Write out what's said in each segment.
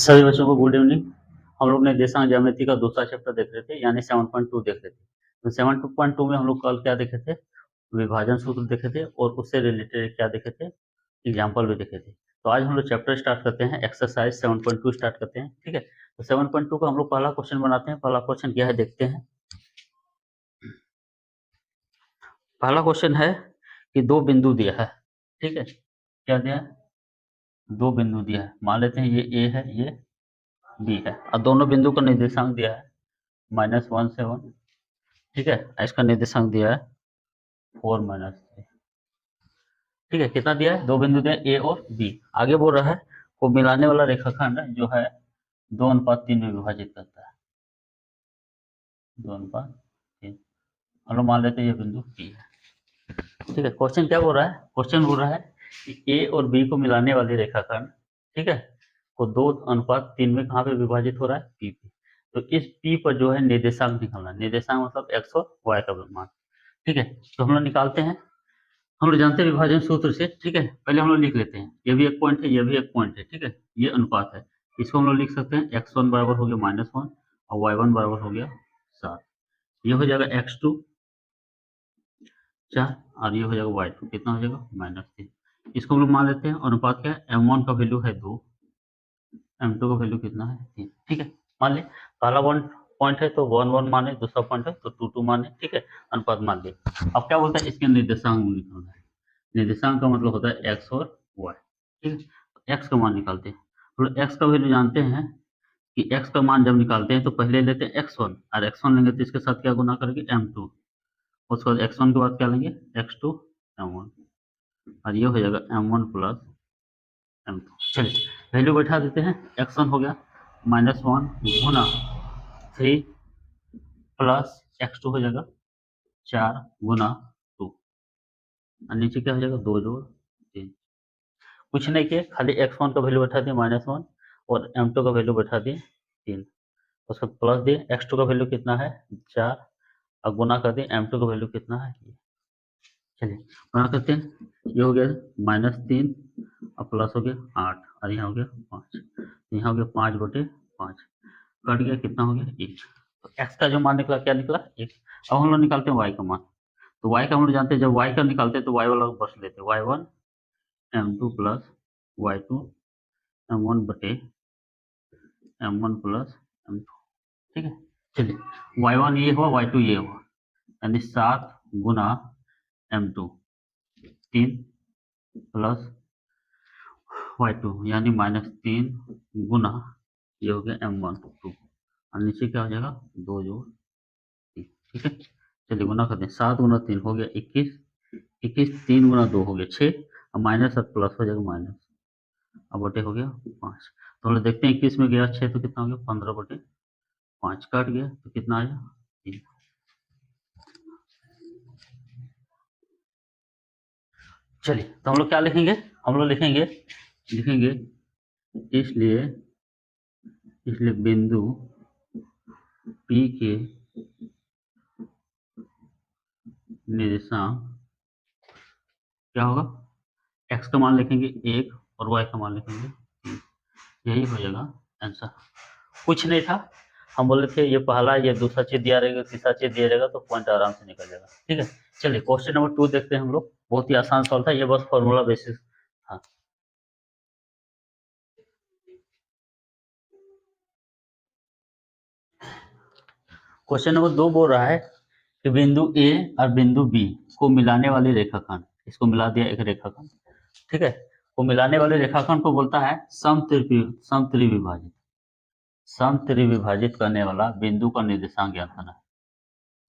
सभी बच्चों को गुड इवनिंग। हम लोग निर्देशांक ज्यामिति का दूसरा चैप्टर देख रहे थे, यानी 7.2 देख रहे थे। तो 7.2 में हम लोग कल क्या देखे थे? विभाजन सूत्र देखे थे और उससे रिलेटेड क्या देखे थे? एग्जाम्पल भी देखे थे। तो आज हम लोग चैप्टर स्टार्ट करते हैं, एक्सरसाइज 7.2 स्टार्ट करते हैं। ठीक है, तो 7.2 का हम लोग पहला क्वेश्चन बनाते हैं। पहला क्वेश्चन क्या है देखते हैं। पहला क्वेश्चन है कि दो बिंदु दिया है। ठीक है, क्या दिया है? दो बिंदु दिया है। मान लेते हैं ये ए है, ये बी है, और दोनों बिंदु का निर्देशांक दिया है -1 से 1। ठीक है, इसका निर्देशांक दिया है 4 -3। ठीक है, कितना दिया है? दो बिंदु दिया ए और बी। आगे बोल रहा है को मिलाने वाला रेखाखंड जो है 2:3 में विभाजित करता है। 2:3। और मान लेते हैं ये बिंदु बी है। ठीक है, क्वेश्चन क्या बोल रहा है? क्वेश्चन बोल रहा है कि ए और बी को मिलाने वाली रेखाखंड, ठीक है, को 2:3 में कहाँ पे विभाजित हो रहा है? पी पे। तो इस पी पर जो है निर्देशांक निकालना। निर्देशांक मतलब एक्स और वाई का मान। ठीक है, तो हम लोग निकालते हैं। हम लोग जानते हैं विभाजन सूत्र से। ठीक है, पहले हम लोग लिख लेते हैं। ये भी एक पॉइंट है, ये भी एक पॉइंट है। ठीक है, ये अनुपात है। इसको हम लोग लिख सकते हैं x1 बराबर हो गया -1 और y1 बराबर हो गया 7। ये हो जाएगा x2 4 और ये हो जाएगा y2 कितना हो जाएगा -3। इसको हम लोग मान लेते हैं। अनुपात क्या है? m1 का वैल्यू है 2, m2 का वैल्यू कितना है 3। ठीक है, मान ले पहला वन पॉइंट है तो 1 1 माने, दूसरा पॉइंट है तो 2 2 माने। ठीक है, अनुपात मान ले। अब क्या बोलता है? इसके निर्देशांक निकालना है। निर्देशांक का मतलब होता है एक्स और वाई। ठीक है, एक्स का मान निकालते हैं। तो एक्स का वैल्यू जानते हैं कि एक्स का मान जब निकालते हैं तो पहले लेते हैं x1 और x1 लेंगे तो इसके साथ क्या गुना करेंगे? m2। उसके बाद x1 के बाद क्या लेंगे? x2 m1 और ये हो जाएगा m1 प्लस m2। चलिए वैल्यू बैठा देते हैं। x1 हो गया -1 गुना 3 प्लस x2 हो जाएगा 4 गुना 2 और नीचे क्या हो जाएगा? 2 जोड़ 3। कुछ नहीं किए, खाली x1 का वैल्यू बैठा दिए -1 और m2 का वैल्यू बैठा दिए 3। उसका प्लस दिए। x2 का वैल्यू कितना है? 4 और गुना कर दिए m2 का वैल्यू कितना है? चलिए गुना करते हैं। ये हो गया -3 और प्लस हो गया 8 और यहाँ हो गया 5। यहाँ हो गया 5/5 कट गया, कितना हो गया? 1। तो x का जो मान निकला क्या निकला? 1। अब हम लोग निकालते हैं y का मान। तो y का हम लोग जानते हैं, जब y का निकालते हैं तो y वाला बस लेते हैं। y1 m2 plus y2 m1 बटे m1 प्लस m2। ठीक है, चलिए y1 ये हुआ, y2 ये हुआ, यानी 7 गुना m2 3 प्लस y2 यानी -3 गुना ये हो गया m1 2 और नीचे क्या हो जाएगा? 2 जोड़ 3। ठीक है, चलिए गुना करते हैं। 7 गुना 3 हो गया 21, 21 3 गुना 2 हो गया 6 और माइनस और प्लस हो जाएगा माइनस और बटे हो गया 5। तो हम लोग देखते हैं 21 में गया 6 तो कितना हो गया? 15/5 कट गया तो कितना आया? 3। चलिए तो हम लोग क्या लिखेंगे? हम लोग लिखेंगे इसलिए बिंदु P के निर्देशांक क्या होगा? x का मान लिखेंगे 1 और y का मान लिखेंगे 3। यही हो जाएगा आंसर। कुछ नहीं था, हम बोले थे ये पहला, ये दूसरा चीज दिया रहेगा, तीसरा चीज दिया रहेगा तो पॉइंट आराम से निकल जाएगा। ठीक है, चलिए क्वेश्चन नंबर 2 देखते हैं हम लोग। बहुत ही आसान सवाल था, ये बस फॉर्मूला बेसिस था। क्वेश्चन नंबर 2 बोल रहा है कि बिंदु ए और बिंदु बी को मिलाने वाली रेखाखंड, इसको मिला दिया एक रेखाखंड। ठीक है, को मिलाने वाले रेखाखंड को बोलता है समत्रिविभाजित। समत्रिविभाजित करने वाला बिंदु का निर्देशांक ज्ञात करना है।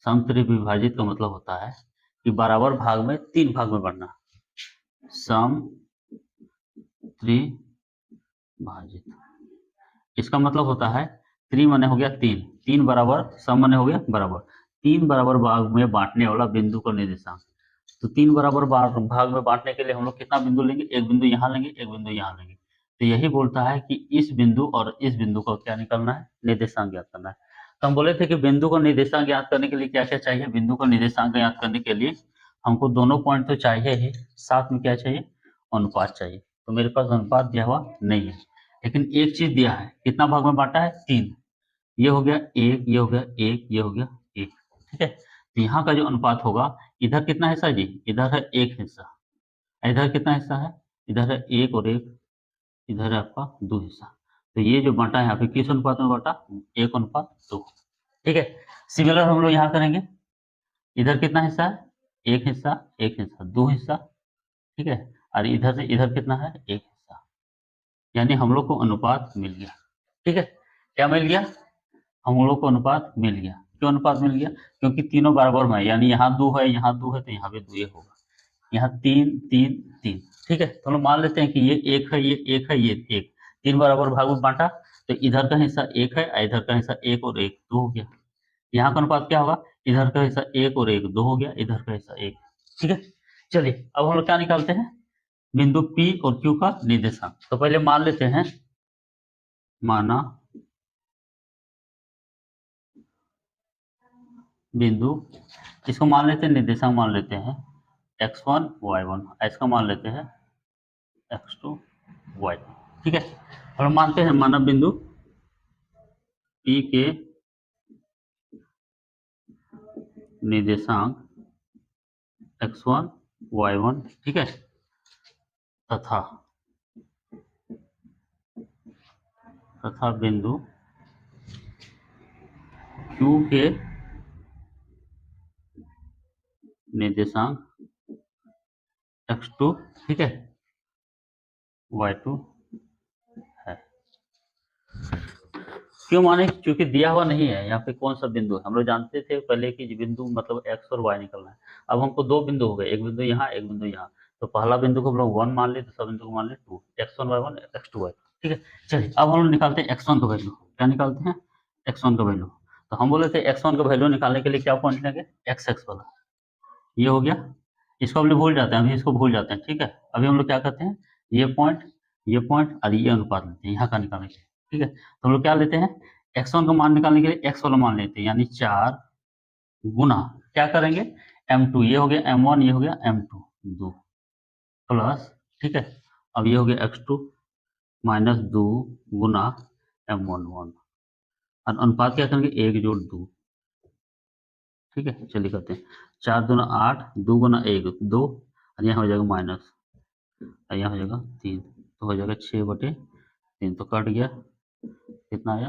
समत्रिविभाजित का मतलब होता है कि बराबर भाग में 3 भाग में बढ़ना। समत्रिभाजित, इसका मतलब होता है त्रि माने हो गया 3, 3 बराबर, सम माने हो गया बराबर, 3 बराबर भाग में बांटने वाला बिंदु का निर्देशांक। तो 3 बराबर भाग में बांटने के लिए हम लोग कितना बिंदु लेंगे? एक बिंदु यहाँ लेंगे, एक बिंदु यहाँ लेंगे। तो यही बोलता है कि इस बिंदु और इस बिंदु का क्या निकालना है? निर्देशांक ज्ञात करना है। तो हम बोले थे कि बिंदु का निर्देशांक ज्ञात करने के लिए क्या क्या चाहिए? बिंदु का निर्देशांक ज्ञात करने के लिए हमको दोनों पॉइंट तो चाहिए ही, साथ में क्या चाहिए? अनुपात चाहिए। तो मेरे पास अनुपात दिया हुआ नहीं है, लेकिन एक चीज दिया है, कितना भाग में बांटा है, 3। ये हो गया 1, ये हो गया 1, ये हो गया 1। ठीक है, तो यहाँ का जो अनुपात होगा, इधर कितना हिस्सा जी, इधर है 1 हिस्सा, इधर कितना हिस्सा है, इधर है 1 और 1, इधर है आपका 2 हिस्सा। तो ये जो बांटा है यहाँ पे किस अनुपात में बांटा, 1:2। ठीक है, सिमिलर हम लोग यहाँ करेंगे, इधर कितना हिस्सा है, 1 हिस्सा, 1 हिस्सा, 2 हिस्सा। ठीक है, और इधर से इधर कितना है, 1 हिस्सा, यानी हम लोग को अनुपात मिल गया। ठीक है, क्या मिल गया, हम लोग को अनुपात मिल गया। क्यों अनुपात मिल गया, क्योंकि तीनों बराबर में है, यानी यहाँ 2 है, यहाँ 2 है, तो यहाँ पे 2 होगा, यहाँ 3 3 3। ठीक है, तो हम लोग मान लेते हैं कि ये 1 है, ये 1 है, ये 1, 3 बराबर भाग में बांटा, तो इधर का हिस्सा 1 है, इधर का हिस्सा 1 और 1 2 हो गया। यहाँ का अनुपात क्या होगा, इधर का हिस्सा 1 और 1 2 हो गया, इधर का हिस्सा 1। ठीक है, चलिए अब हम लोग क्या निकालते हैं, बिंदु P और Q का निर्देशांक। तो पहले मान लेते हैं, माना बिंदु, इसको मान लेते हैं निर्देशांक, मान लेते हैं x1 y1, इसका मान लेते हैं x2 y2। ठीक है, और मानते हैं मानव बिंदु P के निर्देशांक x1 y1, ठीक है, तथा बिंदु Q के निर्देशांक x2, ठीक है, y2 है। क्यों माने, क्योंकि दिया हुआ नहीं है यहाँ पे कौन सा बिंदु है। हम लोग जानते थे पहले कि बिंदु मतलब x और y निकलना है। अब हमको दो बिंदु हो गए, एक बिंदु यहाँ, एक बिंदु यहाँ। तो पहला बिंदु को हम लोग 1 मान ले, दूसरा बिंदु को मान ले 2, x1 y1 x2 y2। ठीक है, चलिए अब हम लोग निकालते हैं x1 का वैल्यू। क्या निकालते हैं, x1 का वैल्यू। तो हम बोले थे x1 का वैल्यू निकालने के लिए क्या पॉइंट लेंगे, x वाला, ये हो गया। इसको हम लोग भूल जाते हैं, अभी इसको भूल जाते हैं। ठीक है, अभी हम लोग क्या करते हैं, ये पॉइंट और ये अनुपात लेते हैं यहाँ का निकालने के लिए। ठीक है, तो हम लोग क्या लेते हैं, x1 का मान निकालने के लिए x वाला मान लेते हैं, यानी 4 गुना क्या करेंगे, m2, ये हो गया m1, ये हो गया m2 2 प्लस, ठीक है, अब ये हो गया x2 माइनस 2 गुना m1 1, और अनुपात क्या करेंगे, 1 जोड़ 2। ठीक है, चलिए करते हैं, 4 दूना 8, 2 गुना 1 2, और यहाँ हो जाएगा माइनस, और यहाँ हो जाएगा 3, तो हो जाएगा 6/3, तो कट गया, कितना आया।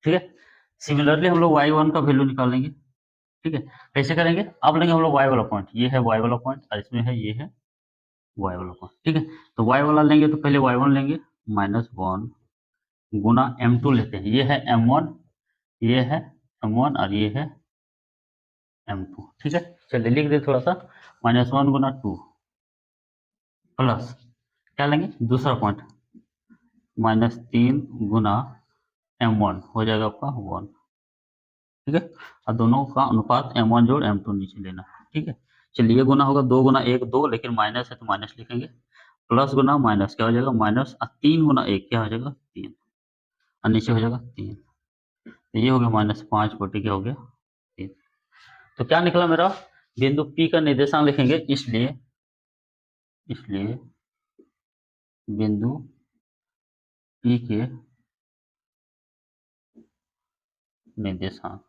ठीक है, सिमिलरली हम लोग y1 का वैल्यू निकालेंगे। ठीक है, कैसे करेंगे, अब लेंगे हम लोग y वाला पॉइंट, ये है y वाला पॉइंट, और इसमें है ये है y वाला पॉइंट। ठीक है, तो y वाला लेंगे तो पहले y1 लेंगे, -1 गुना m2 लेते हैं, ये है m1, ये है m1, और ये है m2। ठीक है, चलिए लिख दे थोड़ा सा, -1 गुना 2 प्लस क्या लेंगे, दूसरा पॉइंट, -3 गुना m1 हो जाएगा आपका 1। ठीक है, और दोनों का अनुपात m1 जोड़ m2 नीचे लेना है। ठीक है, चलिए ये गुना होगा, 2 गुना 1 2, लेकिन माइनस है तो माइनस लिखेंगे, प्लस गुना माइनस क्या हो जाएगा, माइनस, और 3 गुना 1 क्या हो जाएगा, 3, और नीचे हो जाएगा 3, तो ये हो गया -5 क्या हो गया 3। तो क्या निकला मेरा, बिंदु P का निर्देशांक लिखेंगे, इसलिए बिंदु P के निर्देशांक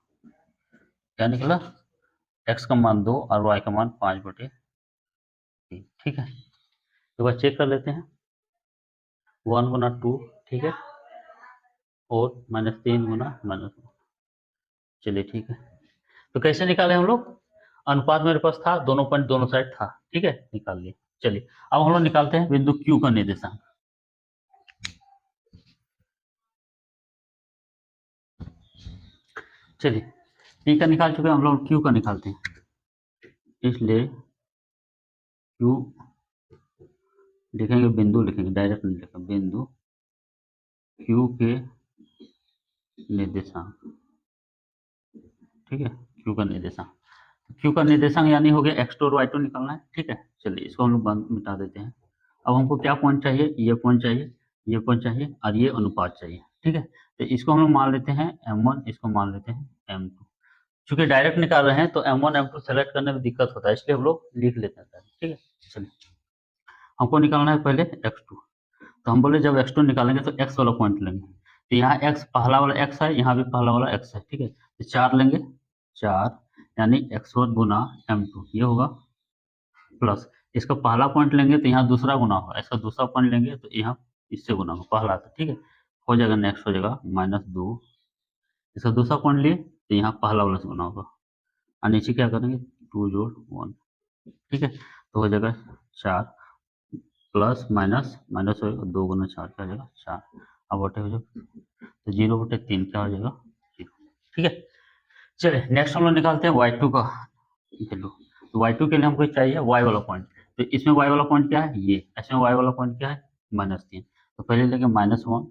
क्या निकला, x का मान 2 और y का मान 5/3। ठीक है, तो बस चेक कर लेते हैं, 1 गुना 2, ठीक है, और -3 गुना -1। चलिए ठीक है, तो कैसे निकाले हम लोग, अनुपात मेरे पास था, दोनों पॉइंट दोनों साइड था। ठीक है, निकाल लिए। चलिए अब हम लोग निकालते हैं बिंदु Q का निर्देशांक। चलिए P का निकाल चुके हैं, हम लोग Q का निकालते हैं, इसलिए Q लिखेंगे, बिंदु लिखेंगे, डायरेक्ट नहीं लिखेंगे, बिंदु Q के निर्देशांक। ठीक है, Q का निर्देशांक, Q का निर्देशांक यानी हो गया x2 और y2 निकालना है। ठीक है, चलिए इसको हम लोग बंद मिटा देते हैं। अब हमको क्या पॉइंट चाहिए, ये पॉइंट चाहिए, ये पॉइंट चाहिए, और ये अनुपात चाहिए। ठीक है, तो इसको हम लोग मान लेते हैं m1, इसको मान लेते हैं m2। चूंकि डायरेक्ट निकाल रहे हैं तो m1 m2 सेलेक्ट करने में दिक्कत होता है, इसलिए हम लोग लिख लेते हैं। ठीक है, चलिए हमको निकालना है पहले x2, तो हम बोले जब x2 निकालेंगे तो x वाला पॉइंट लेंगे, तो यहाँ x पहला वाला x है, यहाँ भी पहला वाला x है, ठीक है, तो 4 लेंगे, 4 यानी x1 गुना m2 ये होगा, प्लस इसका पहला पॉइंट लेंगे तो यहाँ दूसरा गुना होगा, इसका दूसरा पॉइंट लेंगे तो यहाँ इससे गुना होगा पहला था, ठीक है, हो जाएगा, नेक्स्ट हो जाएगा -2, इसका दूसरा पॉइंट लिए तो यहाँ पहला वाला से गुना होगा, और नीचे क्या करेंगे 2 जोड़ 1, ठीक है, तो हो जाएगा 4 प्लस माइनस माइनस होगा 2 गुना 4 क्या हो जाएगा 4, अब बटे हो जाएगा तो 0/3 क्या हो जाएगा 0, ठीक है। चलिए नेक्स्ट हम लोग निकालते हैं y2 का वैल्यू, तो y2 के लिए हमको चाहिए y वाला पॉइंट, तो इसमें y वाला पॉइंट क्या है ये, इसमें y वाला पॉइंट क्या है -3, तो पहले लेंगे -1,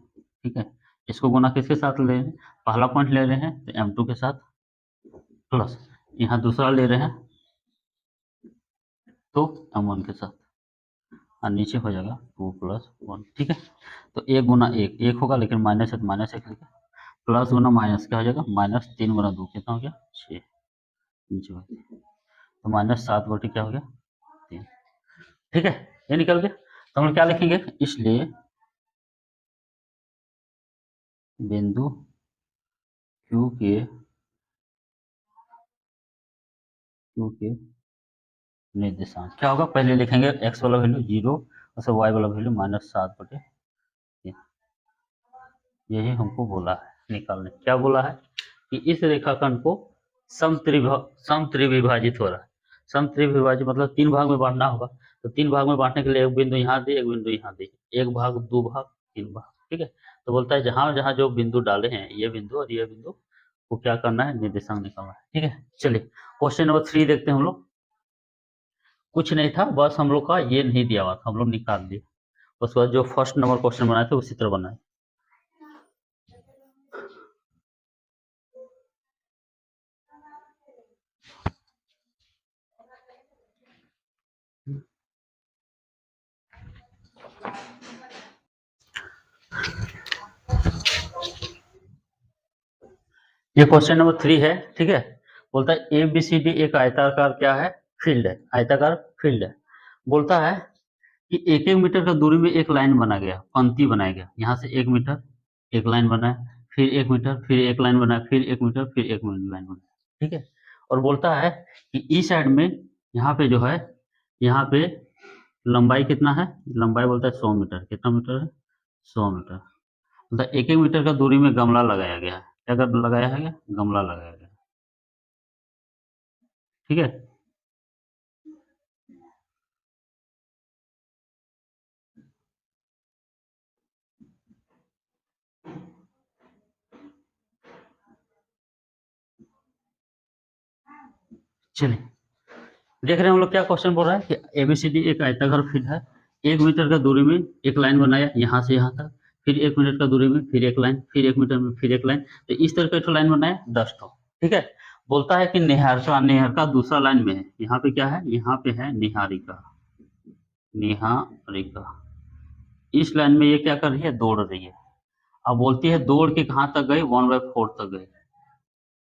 ठीक है, इसको गुना किसके साथ ले रहे हैं, पहला पॉइंट ले रहे हैं तो m2 के साथ, प्लस यहाँ दूसरा ले रहे हैं तो m1 के साथ, और नीचे हो जाएगा 2 + 1, ठीक है, तो 1 गुना 1 1 होगा, लेकिन माइनस है तो माइनस 1 लिखा, प्लस गुना माइनस क्या हो जाएगा -3 गुना 2 कितना हो गया 6, नीचे हो गया तो -7 क्या हो गया 3, ठीक है, ये निकल गया, तो हम लोग क्या लिखेंगे, इसलिए बिंदु Q के निर्देशांक क्या होगा, पहले लिखेंगे x वाला वैल्यू 0 और y वाला वैल्यू -7/3, यही हमको बोला है निकालने, क्या बोला है कि इस रेखाखंड को समत्रिविभाजित हो रहा है, समत्रिविभाजित मतलब 3 भाग में बांटना होगा, तो 3 भाग में बांटने के लिए एक बिंदु यहाँ दे, एक बिंदु यहाँ दे, 1 भाग 2 भाग 3 भाग, ठीक है, तो बोलता है जहां जहां जो बिंदु डाले हैं ये बिंदु और ये बिंदु को क्या करना है, निर्देशांक निकालना है, ठीक है। चलिए क्वेश्चन नंबर 3 देखते हैं हम लोग, कुछ नहीं था, बस हम लोग का ये नहीं दिया हुआ था, हम लोग निकाल दिए, उसके बाद जो फर्स्ट नंबर क्वेश्चन बनाए थे उसी तरह बनाए। ये क्वेश्चन नंबर 3 है, ठीक है, बोलता है ABCD एक आयताकार क्या है, फील्ड है, आयताकार फील्ड है, बोलता है कि 1-1 मीटर का दूरी में एक लाइन बना गया, पंक्ति बनाया गया, यहाँ से 1 मीटर एक लाइन बनाया, फिर 1 मीटर फिर एक लाइन बनाया, फिर 1 मीटर फिर एक लाइन बनाया, ठीक है, और बोलता है कि इस साइड में यहाँ पे जो है, यहाँ पे लंबाई कितना है, लंबाई बोलता है 100 मीटर, कितना मीटर है 100 मीटर, मतलब 1-1 मीटर का दूरी में गमला लगाया गया है, क्या लगाया है, गमला लगाया गया, ठीक है, चलिए देख रहे हैं हम लोग क्या क्वेश्चन बोल रहा है कि एबीसीडी एक आयताकार फील्ड है, 1 मीटर का दूरी में एक लाइन बनाया यहाँ से यहाँ तक, फिर 1 मीटर का दूरी में फिर एक लाइन, फिर 1 मीटर में फिर एक लाइन, तो इस तरह का लाइन बनाया 10 ठो, ठीक है, बोलता है कि निहारिका दूसरा लाइन में है, यहाँ पे क्या है, यहाँ पे है निहारिका, निहारिका इस लाइन में ये क्या कर रही है, दौड़ रही है, अब बोलती है दौड़ के कहाँ तक गई, 1/4 तक गई,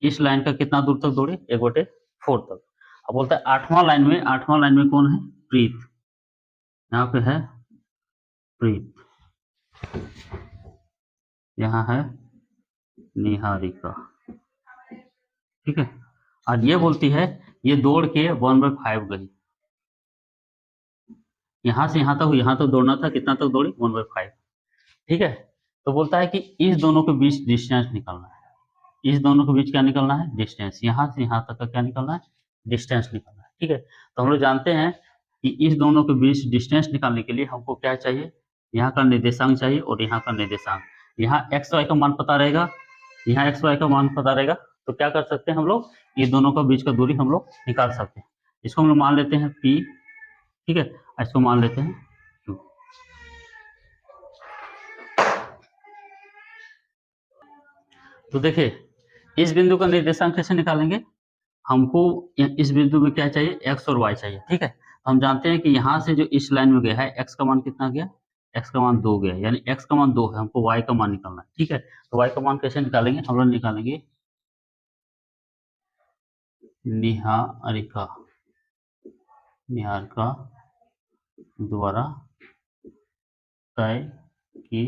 इस लाइन का कितना दूर तक दौड़ी, 1/4 तक, अब बोलता है आठवां लाइन में कौन है, प्रीत, यहाँ पे है प्रीत, यहाँ है निहारिका, ठीक है, और ये बोलती है ये दौड़ के 1/5 गई, यहाँ तक दौड़ना था, कितना तक दौड़ी 1/5, ठीक है, तो बोलता है कि इस दोनों के बीच डिस्टेंस निकालना है, इस दोनों के बीच क्या निकालना है, डिस्टेंस, यहाँ से यहाँ तक का क्या निकालना है, डिस्टेंस निकालना है, ठीक है, तो हम लोग जानते हैं कि इस दोनों के बीच डिस्टेंस निकालने के लिए हमको क्या चाहिए, यहाँ का निर्देशांक चाहिए और यहाँ का निर्देशांक, यहाँ एक्स वाई का मान पता रहेगा, यहाँ एक्स वाई का मान पता रहेगा, तो क्या कर सकते हैं हम लोग, ये दोनों का बीच का दूरी हम लोग निकाल सकते हैं, इसको हम लोग मान लेते हैं P, ठीक है, इसको मान लेते हैं Q, तो देखिए इस बिंदु का निर्देशांक कैसे निकालेंगे, हमको इस बिंदु में क्या चाहिए, एक्स और वाई चाहिए, ठीक है, हम जानते हैं कि यहाँ से जो इस लाइन में गया है एक्स का मान कितना गया, एक्स का मान 2 गया, यानी एक्स का मान 2 है, हमको वाई का मान निकालना है, ठीक है, तो वाई का मान कैसे निकालेंगे, हम लोग निकालेंगे निहारिका द्वारा तय की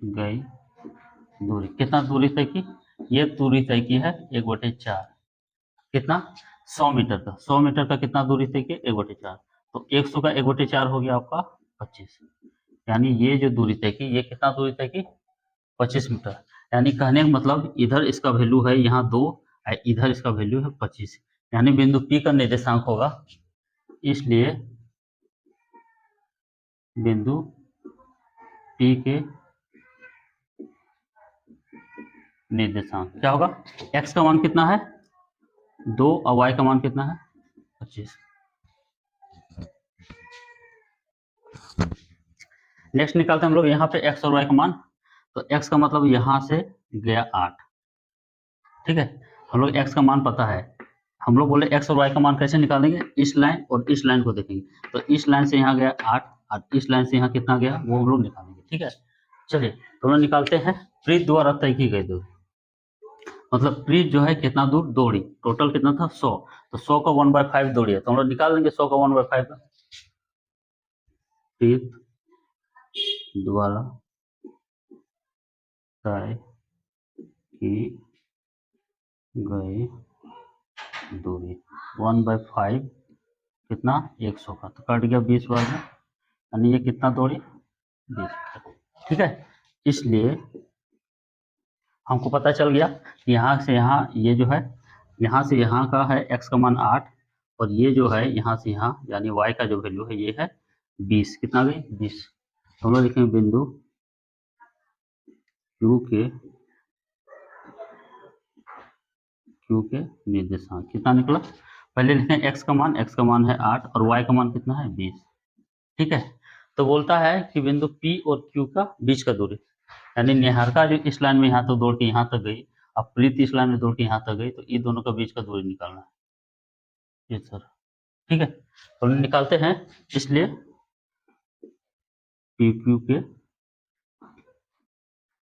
गई दूरी, कितना दूरी तय की, ये दूरी तय की है 1/4, कितना 100 मीटर का, 100 मीटर का कितना दूरी तय की 1/4, तो 100 का 1/4 हो गया आपका 25, यानी ये जो दूरी तय की, ये कितना दूरी तय की 25 मीटर। यानी कहने का मतलब इधर इसका वैल्यू है यहाँ 2 और इधर इसका वैल्यू है 25, यानी बिंदु P का निर्देशांक होगा, इसलिए बिंदु P के निर्देशांक क्या होगा, x का मान कितना है 2 और y का मान कितना है 25। नेक्स्ट निकालते हैं हम लोग यहाँ पे x और y का मान, तो x का मतलब यहाँ से गया 8, ठीक है, हम लोग x का मान पता है, हम लोग बोले x और y का मान कैसे निकालेंगे, इस लाइन और इस लाइन को देखेंगे, तो इस लाइन से यहाँ गया 8 और इस लाइन से यहाँ कितना गया वो हम लोग निकालेंगे, ठीक है। चलिए तो हम लोग निकालते हैं, प्रीत द्वारा तय की गई दूरी, मतलब प्रीत जो है कितना दूर दौड़ी, टोटल कितना था 100, तो 100 का 1/5 दौड़ी है, तो हम लोग निकाल लेंगे 100 का 1/5 का, प्रीत द्वारा तय की गई दूरी 1/5 कितना 100 का, तो कट गया 20 बार में, यानी ये कितना दौड़ी 20, ठीक है। इसलिए हमको पता चल गया कि यहाँ से यहाँ ये जो है, यहाँ से यहाँ का है x का मान 8 और ये जो है यहाँ से यहाँ यानी y का जो वैल्यू है ये है 20, कितना गई 20, तो हम लोग लिखेंगे बिंदु Q के निर्देशांक कितना निकला, पहले लिखें x का मान है 8 और y का मान कितना है 20, ठीक है। तो बोलता है कि बिंदु P और Q का बीच का दूरी, यानी निहारिका जो इस लाइन में यहाँ तक दौड़ के यहाँ तक गई, अब प्रीत इस लाइन में दौड़ के यहाँ तक गई, तो ये दोनों का बीच का दूरी निकालना है, ये सर, ठीक है, तो हम निकालते हैं, इसलिए PQ के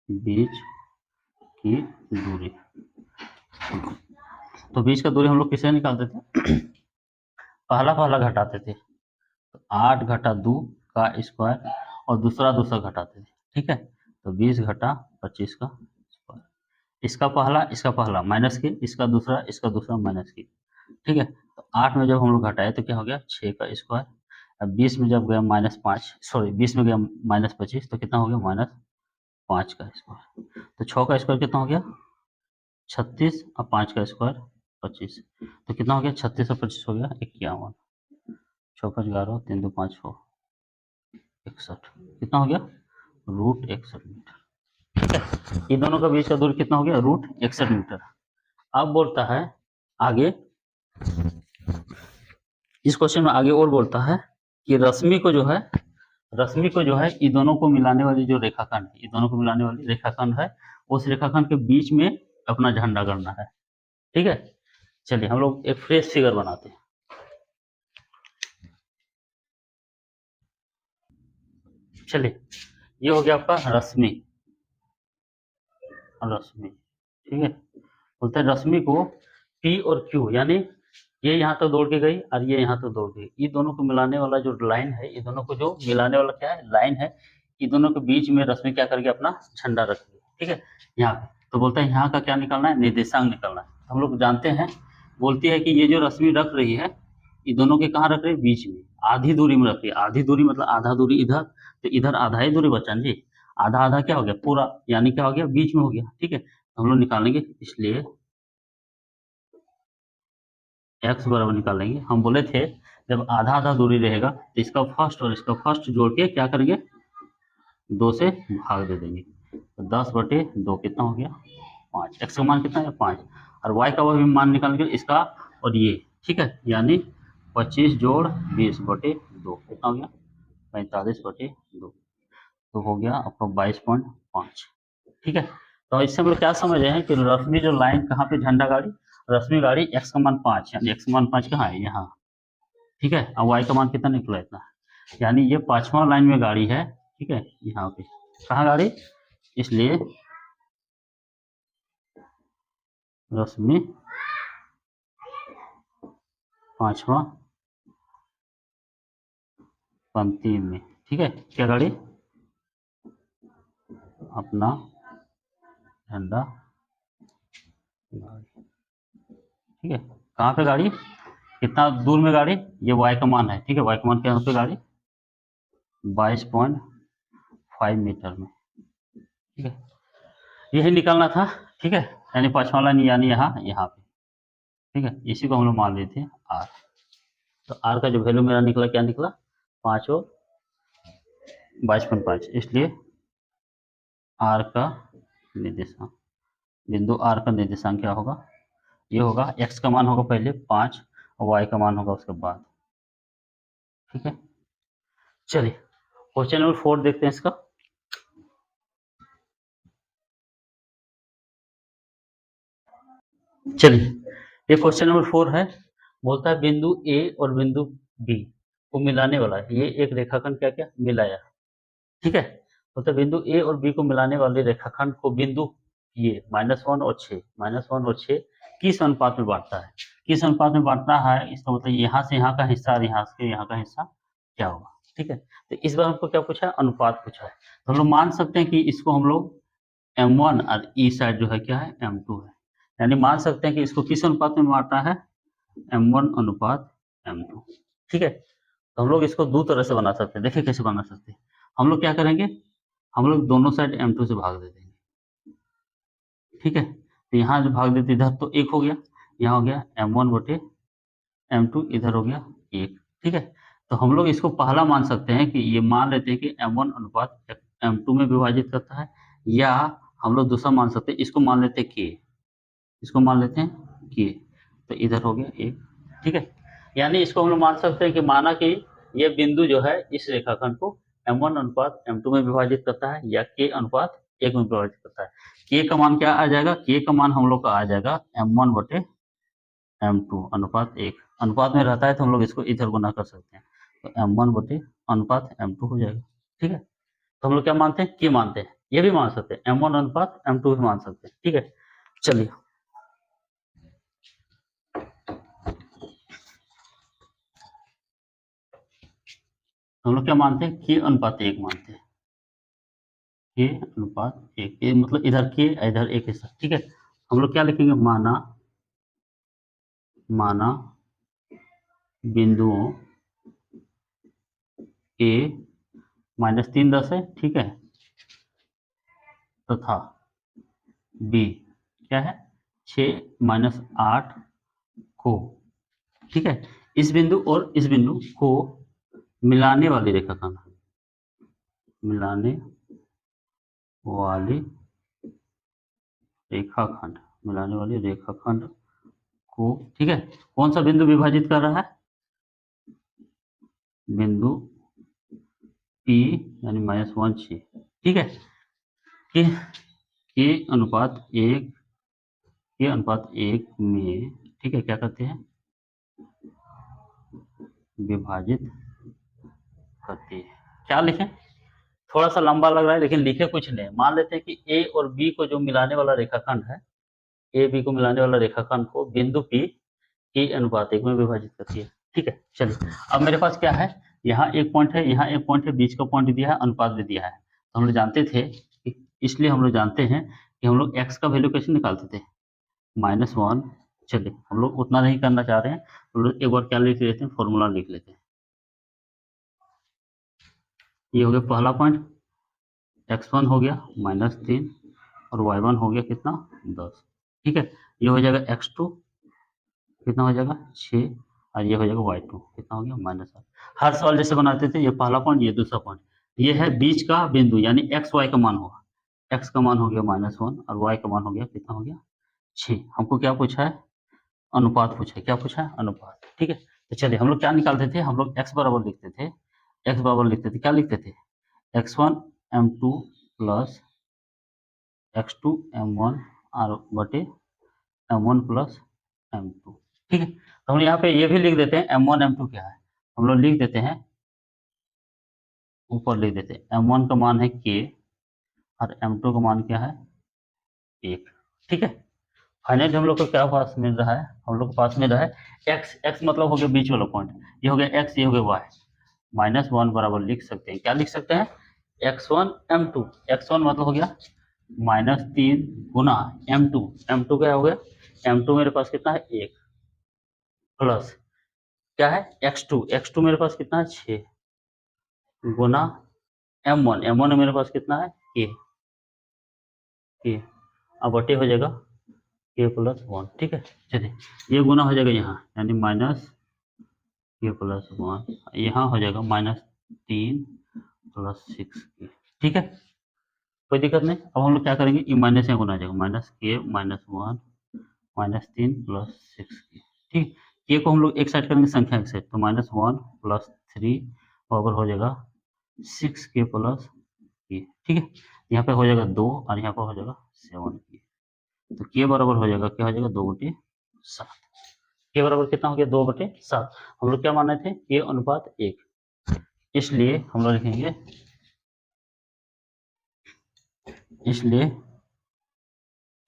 बीच की दूरी, तो बीच का दूरी हम लोग किसे निकालते थे पहला पहला घटाते थे, तो 8 घटा 2 का स्क्वायर और दूसरा घटाते थे, ठीक है, तो 20 घटा 25 का स्क्वायर, इसका पहला माइनस की, इसका दूसरा माइनस की, ठीक है, तो 8 में जब हम लोग घटाए तो क्या हो गया 6 का स्क्वायर, अब 20 में जब गया -5, सॉरी 20 में गया -25, तो कितना हो गया -5 का स्क्वायर, तो 6 का स्क्वायर कितना हो गया 36 और 5 का स्क्वायर 25, तो कितना हो गया 36 और 25 हो गया 51, 6 5 11 3 2 5 6 61, कितना हो गया √61 मीटर, ठीक है, इन दोनों का बीच का दूरी कितना हो गया √61 मीटर। अब बोलता है आगे, इस क्वेश्चन में आगे और बोलता है कि रश्मि को जो है इन दोनों को मिलाने वाली जो रेखाखंड है, इन दोनों को मिलाने वाली रेखाखंड है, उस रेखाखंड के बीच में अपना झंडा करना है, ठीक है। चलिए हम लोग एक फ्रेश फिगर बनाते हैं, चलिए ये हो गया आपका रश्मि, ठीक है, बोलते हैं रश्मि को P और Q, यानी ये यहाँ तक दौड़ के गई और ये यहाँ तक दौड़ गई, ये दोनों को मिलाने वाला जो लाइन है, ये दोनों को जो मिलाने वाला क्या है लाइन है, ये दोनों के बीच में रश्मि क्या करके अपना झंडा रख दी, ठीक है, यहाँ पे, तो बोलते हैं यहाँ का क्या निकालना है निर्देशांक निकालना है, हम लोग जानते हैं, बोलती है कि ये जो रश्मि रख रही है ये दोनों के कहाँ रख रही है बीच में, आधी दूरी में रख रही है, आधी दूरी मतलब आधा दूरी इधर, तो इधर आधा ही दूरी बचा जी, आधा आधा क्या हो गया पूरा, यानी क्या हो गया बीच में हो गया, ठीक है, हम लोग निकालेंगे, इसलिए x बराबर निकालेंगे, हम बोले थे जब आधा आधा दूरी रहेगा तो इसका फर्स्ट और इसका फर्स्ट जोड़ के क्या करेंगे 2 से भाग दे देंगे, तो 10/2 कितना हो गया 5, x का मान कितना है 5, और y का भी मान निकालेंगे इसका और ये, ठीक है, यानी 25 जोड़ 20/2 कितना हो गया 45/2, तो हो गया आपका 22.5, ठीक है। तो इससे हम लोग क्या समझ रहे हैं कि रश्मि जो लाइन कहाँ पे झंडा गाड़ी, रश्मि गाड़ी x का मान 5, यानी x का मान 5 कहाँ है यहाँ, ठीक है, और y का मान कितना निकला इतना, यानी ये 5वां लाइन में गाड़ी है, ठीक है, यहाँ पे कहाँ गाड़ी, इसलिए रश्मि 5वां पंक्ति में, ठीक है, क्या गाड़ी अपना झंडा गाड़ी। ठीक है, कहाँ पे गाड़ी, कितना दूर में गाड़ी, ये वाई का मान है। ठीक है, वाई का मान क्या है पे गाड़ी 22.5 मीटर में। ठीक है, यही निकालना था। ठीक है, यानी पांचवा लाइन यानी यहाँ पे। ठीक है, इसी को हम लोग मान लेते हैं आर। तो आर का जो वैल्यू मेरा निकला, क्या निकला 5 और 22.5, इसलिए आर का निर्देशांक, बिंदु आर का निर्देशांक क्या होगा, ये होगा एक्स का मान होगा पहले 5 और वाई का मान होगा उसके बाद। ठीक है, चलिए क्वेश्चन नंबर 4 देखते हैं इसका। चलिए, ये क्वेश्चन नंबर 4 है, बोलता है बिंदु ए और बिंदु बी को मिलाने वाला, ये एक रेखाखंड क्या क्या मिलाया। ठीक है, बोलता है बिंदु ए और बी को मिलाने वाले रेखाखंड को बिंदु ये -1 और 6 किस अनुपात में बांटता है, किस अनुपात में बांटना है, इसका मतलब यहाँ से यहाँ का हिस्सा और यहाँ से यहाँ का हिस्सा क्या होगा। ठीक है, तो इस बार हमको क्या पूछा है, अनुपात पूछा है। तो हम लोग मान सकते हैं कि इसको हम लोग M1 और ई साइड जो है क्या है M2 है, यानी मान सकते हैं कि इसको किस अनुपात में बांटना है, M1 अनुपात M2। ठीक है, तो हम लोग इसको दो तरह से बना सकते हैं, देखिए कैसे बना सकते हैं। हम लोग क्या करेंगे, हम लोग दोनों साइड M2 से भाग दे देंगे। ठीक है, तो यहाँ जो भाग देते इधर तो 1 हो गया, यहाँ हो गया M1 बटे M2, इधर हो गया 1। ठीक है, तो हम लोग इसको पहला मान सकते हैं कि ये मान लेते हैं कि M1 अनुपात M2 में विभाजित करता है, या हम लोग दूसरा मान सकते हैं, इसको मान लेते हैं K, इसको मान लेते हैं K, तो इधर हो गया 1। ठीक है, यानी इसको हम लोग मान सकते हैं कि माना कि ये बिंदु जो है इस रेखाखंड को M1 अनुपात M2 में विभाजित करता है या K अनुपात 1 में विभाजित करता है। K का मान क्या आ जाएगा, K का मान हम लोग का आ जाएगा M1 बटे M2 अनुपात 1, अनुपात में रहता है तो हम लोग इसको इधर गुना कर सकते हैं, तो M1 बटे अनुपात M2 हो जाएगा। ठीक है, तो हम लोग क्या मानते हैं, K मानते हैं, ये भी मान सकते हैं, M1 अनुपात M2 भी मान सकते हैं। ठीक है, चलिए हम लोग क्या मानते हैं, K अनुपात 1 मानते हैं, K अनुपात 1, ये मतलब इधर K इधर 1 हिस्सा। ठीक है, हम लोग क्या लिखेंगे, माना बिंदुओं A -3 10 है। ठीक है, तथा B क्या है 6 - 8 को, ठीक है, इस बिंदु और इस बिंदु को मिलाने वाली रेखाखंड, मिलाने वाली रेखाखंड, मिलाने वाली रेखाखंड को, ठीक है, कौन सा बिंदु विभाजित कर रहा है, बिंदु P यानी -1 6। ठीक है, के अनुपात 1, के अनुपात 1 में, ठीक है, क्या करते हैं, विभाजित करते हैं। क्या लिखें, थोड़ा सा लंबा लग रहा है लेकिन लिखे कुछ नहीं, मान लेते हैं कि ए और बी को जो मिलाने वाला रेखाखंड है, ए बी को मिलाने वाला रेखाखंड को बिंदु पी के अनुपात 1 में विभाजित करती है। ठीक है, चलिए अब मेरे पास क्या है, यहाँ एक पॉइंट है, यहाँ एक पॉइंट है, बीच का पॉइंट दिया है, अनुपात भी दिया है। तो हम लोग जानते थे, इसलिए हम लोग जानते हैं कि हम लोग एक्स का वैल्यू कैसे निकालते थे, -1। चलिए हम लोग उतना नहीं करना चाह रहे हैं, हम लोग एक बार क्या लिख लेते हैं, फॉर्मूला लिख लेते हैं। ये हो गया पहला पॉइंट, x1 हो गया -3 और y1 हो गया कितना 10। ठीक है, ये हो जाएगा x2 कितना हो जाएगा 6 और ये हो जाएगा y2 कितना हो गया -8। हर सवाल जैसे बनाते थे, ये पहला पॉइंट, ये दूसरा पॉइंट, ये है बीच का बिंदु, यानी एक्स वाई का मान होगा, एक्स का मान हो गया -1 और वाई का मान हो गया कितना हो गया 6। हमको क्या पूछा है, अनुपात पूछा है, क्या पूछा है, अनुपात। ठीक है, तो चलिए हम लोग क्या निकालते थे, हम लोग x बराबर लिखते थे, x बराबर लिखते थे, क्या लिखते थे, x1 m2 plus x2 m1 और बटे m1 प्लस m2। ठीक है, तो हम यहाँ पे ये भी लिख देते हैं m1 m2 क्या है, हम लोग लिख देते हैं, ऊपर लिख देते हैं m1 का मान है k और m2 का मान क्या है 1। ठीक है, फाइनली हम लोग को क्या पास मिल रहा है, हम लोग को पास मिल रहा है x, x मतलब हो गया बीच वाला पॉइंट, ये हो गया x, ये हो गया y, -1 बराबर लिख सकते हैं, क्या लिख सकते हैं, x1 m2, x1 मतलब हो गया -3 गुना m2, m2 क्या हो गया, m2 मेरे पास कितना है 1, प्लस क्या है x2, x2 मेरे पास कितना है 6 गुना m1, m1 मेरे पास कितना है k, अब बटे हो जाएगा k+1, ठीक है। चलिए ये गुना हो जाएगा यहाँ, यानी -k+1, यहाँ हो जाएगा -3 + 6k, ठीक है, कोई दिक्कत नहीं। अब हम लोग क्या करेंगे, ये माइनस यहाँ गुना आ जाएगा, -k-1 -3 + 6k, ठीक। k को हम लोग एक साइड करेंगे, संख्या एक साइड, तो -1 + 3 बराबर हो जाएगा 6k + k, ठीक है। यहाँ पे हो जाएगा 2 और यहाँ पर हो जाएगा 7k, तो k बराबर हो जाएगा, क्या हो जाएगा 2/7, k बराबर कितना हो गया 2/7। हम लोग क्या मान रहे थे, k अनुपात 1, इसलिए हम लोग लिखेंगे, इसलिए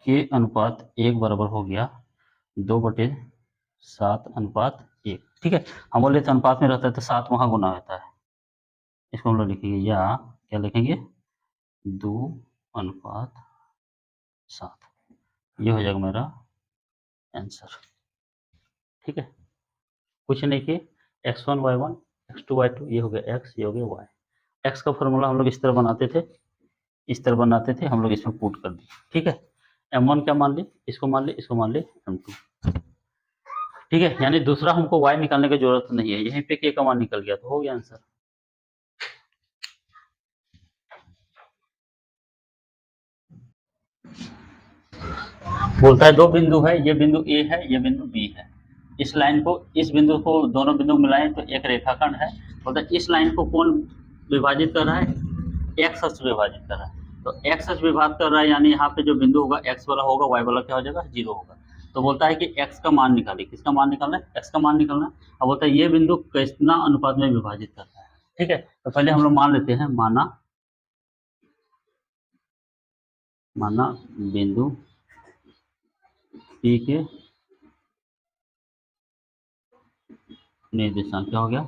k अनुपात 1 बराबर हो गया 2/7/1, ठीक है। हम बोले तो अनुपात में रहता है तो 7 वहां गुना होता है, इसको हम लोग लिखेंगे, या क्या लिखेंगे 2/7, ये हो जाएगा मेरा आंसर, ठीक है। कुछ नहीं कि x1 y1 x2 y2, ये हो गया x, ये हो गया y। x का फॉर्मूला हम लोग इस तरह बनाते थे, इस तरह बनाते थे, हम लोग इसमें पुट कर दिए, ठीक है। m1 क्या मान ली, इसको मान ली, इसको मान ली m2, ठीक है। यानी दूसरा हमको y निकालने की जरूरत नहीं है, यहीं पे k का मान निकल गया तो हो गया आंसर। बोलता है दो बिंदु है, ये बिंदु A है, ये बिंदु B है, इस लाइन को, इस बिंदु को, दोनों बिंदु मिलाएं तो एक रेखाखंड है। बोलता है इस लाइन को कौन विभाजित कर रहा है, x अक्ष विभाजित कर रहा है, तो x अक्ष विभाजित कर रहा है, यानी यहाँ पे जो बिंदु होगा x वाला होगा, y वाला क्या हो जाएगा 0 होगा। तो बोलता है कि x का मान निकालिए, किसका मान निकालना है, x का मान निकालना है। अब बोलता है ये बिंदु कितना अनुपात में विभाजित करता है, ठीक है। तो पहले हम लोग मान लेते हैं, माना बिंदु P के निर्देशांक क्या हो गया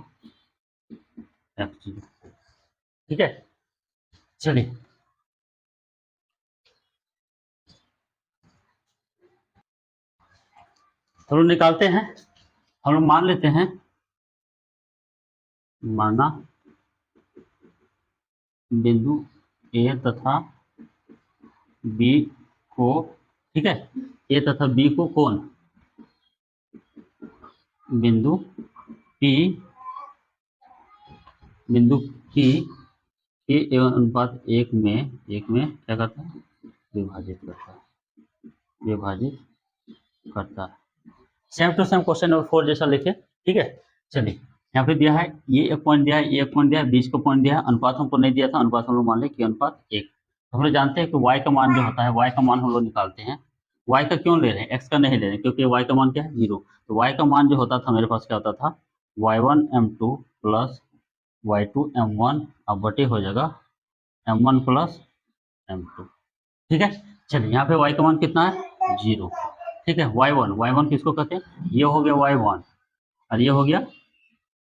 x0, ठीक है। चलिए हम लोग निकालते हैं, हम लोग मान लेते हैं, माना बिंदु A तथा B को, ठीक है, A तथा B को कौन, बिंदु P, बिंदु P के अनुपात 1 में क्या करता है, विभाजित करता है, विभाजित करता है। Same to same question number 4 जैसा लिखे, ठीक है। चलिए यहाँ पे दिया है, ये एक पॉइंट दिया है, ये एक पॉइंट दिया है, बीच का पॉइंट दिया है, अनुपात हमको नहीं दिया था, अनुपात हम लोग मान ले कि अनुपात 1। तो हम लोग जानते हैं कि y का मान जो होता है, y का मान हम लोग निकालते हैं, y का क्यों ले रहे हैं, x का नहीं ले रहे हैं, क्योंकि y का मान क्या है 0। तो y का मान जो होता था मेरे पास क्या होता था, y1 m2 plus y2 m1, अब बटे हो जाएगा m1 प्लस m2, ठीक है। चलिए यहाँ पे y का मान कितना है 0, ठीक है। y1 किसको कहते हैं, ये हो गया y1 और ये हो गया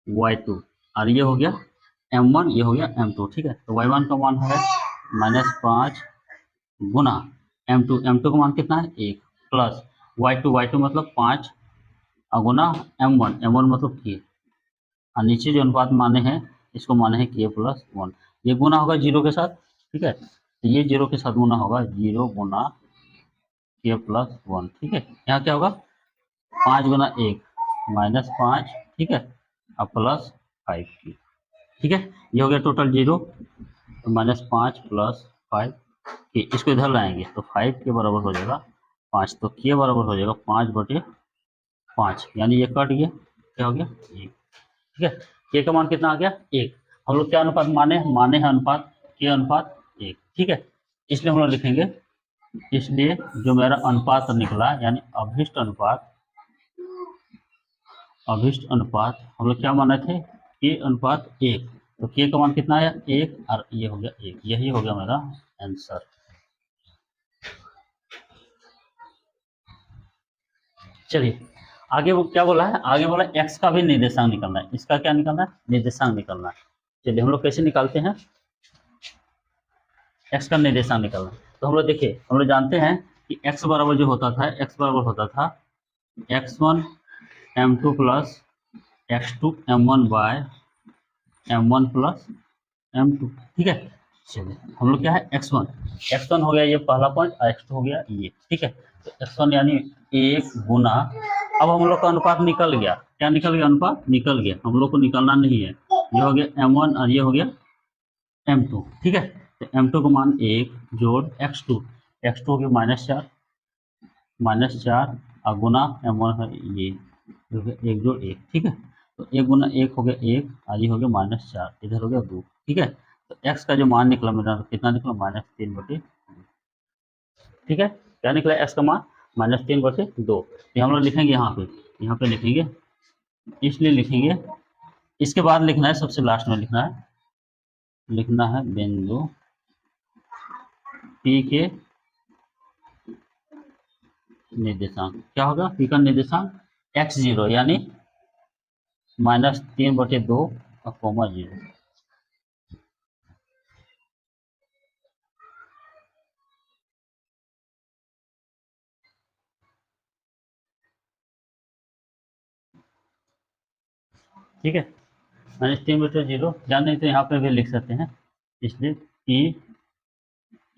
y2 और ये हो गया m1, ये हो गया m2, ठीक है। तो y1 का मान है -5 गुना m2 का मान कितना है 1 प्लस y2 मतलब 5 और गुना m1 मतलब k, और नीचे जो अनुपात माने हैं इसको माने हैं k+1, ये गुना होगा 0 के साथ, ठीक है। तो ये 0 के साथ गुना होगा, 0 गुना k+1, ठीक है। यहाँ क्या होगा 5 गुना 1 -5, ठीक है, और प्लस 5k, ठीक है। ये हो गया टोटल 0, तो -5 + 5k, इसको इधर लाएंगे तो 5 के बराबर हो जाएगा 5, तो k बराबर हो जाएगा 5/5, यानी ये कट गया, क्या हो गया 1, ठीक है। k का मान कितना आ गया 1। हम लोग क्या अनुपात माने हैं अनुपात k अनुपात 1, ठीक है। इसलिए हम लोग लिखेंगे, इसलिए जो मेरा अनुपात निकला, यानी अभिष्ट अनुपात हम लोग क्या माने थे, k अनुपात 1, तो k का मान कितना है 1 और ये हो गया 1, यही हो गया मेरा आंसर। चलिए आगे वो क्या बोला है, आगे बोला x का भी निर्देशांक निकलना है, इसका क्या निकलना है, निर्देशांक निकलना है। चलिए हम लोग कैसे निकालते हैं, एक्स का निर्देशांक निकालना है। तो हम लोग देखिए, हम लोग जानते हैं कि एक्स बराबर जो होता था, एक्स बराबर होता था x1 m2 plus x2 m1 bye m1 plus m2, ठीक है। चलिए हम लोग क्या है x1 हो गया ये पहला पॉइंट, और x2 हो गया ये, ठीक है। तो x1 यानी 1 गुना, अब हम लोग का अनुपात निकल गया, क्या निकल गया, अनुपात निकल गया, हम लोग को निकलना नहीं है। ये हो गया m1 और ये हो गया m2, ठीक है। तो m2 को मान 1 जोड़ x2 हो गया -4 और गुना m1 है ये हो गया 1 जोड़ 1, ठीक है। तो 1 गुना 1 हो गया 1 और ये हो गया -4, इधर हो गया 2, ठीक है। तो x का जो मान निकला मेरा कितना निकला, -3/2, ठीक है। क्या निकला x का मान -3/2। ये हम लोग लिखेंगे यहाँ पे लिखेंगे, इसलिए लिखेंगे, इसके बाद लिखना है, सबसे लास्ट में लिखना है बिंदु P के निर्देशांक। क्या होगा P का निर्देशांक x0 यानी -3/2 और कोमा 0। ठीक है, -3/0 जान नहीं तो यहाँ पे भी लिख सकते हैं, इसलिए P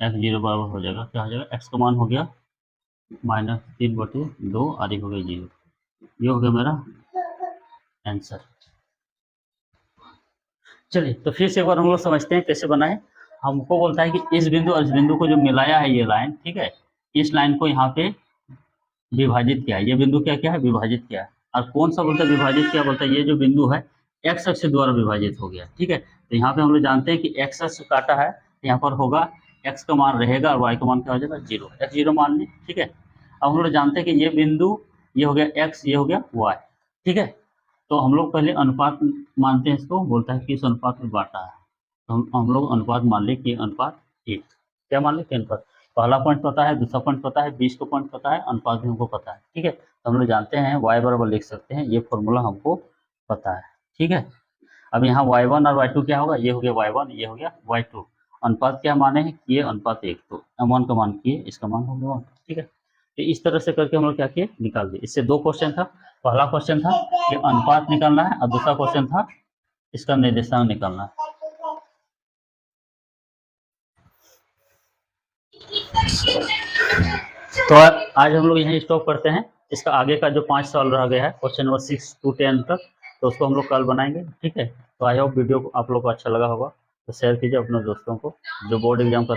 x0 बराबर हो जाएगा, क्या हो जाएगा, x का मान हो गया -3/2 आदि हो गया 0। ये हो गया मेरा आंसर। चलिए तो फिर से एक बार हम लोग समझते हैं कैसे बना है। हमको बोलता है कि इस बिंदु और इस बिंदु को जो मिलाया है ये लाइन, ठीक है, इस लाइन को यहाँ पे विभाजित किया है, ये बिंदु क्या क्या है, विभाजित किया है। और कौन सा बोलता है विभाजित किया, बोलता है ये जो बिंदु है एक्स अक्ष द्वारा विभाजित हो गया, ठीक है। तो यहाँ पे हम लोग जानते हैं कि एक्स अक्ष काटा है, यहाँ पर होगा एक्स का मान रहेगा और वाई का मान क्या हो जाएगा 0, x0 मान लें, ठीक है। अब हम लोग जानते हैं कि ये बिंदु ये हो गया x, ये हो गया y, ठीक है। तो हम लोग पहले अनुपात मानते हैं, इसको बोलता है कि इस अनुपात में बांटा है, तो हम लोग अनुपात मान लें कि अनुपात 1, क्या मान लें कि अनुपात, पहला पॉइंट पता है, दूसरा पॉइंट पता है, 20 को पॉइंट पता है, अनुपात भी हमको पता है, ठीक है। तो हम लोग जानते हैं y बराबर लिख सकते हैं, ये फॉर्मूला हमको पता है, ठीक है। अब यहाँ y1 और y2 क्या होगा, ये हो गया y1, ये हो गया y2, अनुपात क्या माने हैं, ये अनुपात 1, तो m1 का मान किए, इसका मान हो गया 1, ठीक है। तो इस तरह से करके हम लोग क्या किए, निकाल दिए। इससे दो क्वेश्चन था, पहला क्वेश्चन था कि अनुपात निकालना है और दूसरा क्वेश्चन था इसका निर्देशांक निकालना है। तो आज हम लोग यहीं स्टॉप करते हैं, इसका आगे का जो 5 सवाल रह गया है क्वेश्चन नंबर 6 to 10 तक, तो उसको हम लोग कल बनाएंगे, ठीक है। तो आई होप वीडियो को आप लोग को अच्छा लगा होगा, तो शेयर कीजिए अपने दोस्तों को जो बोर्ड एग्जाम का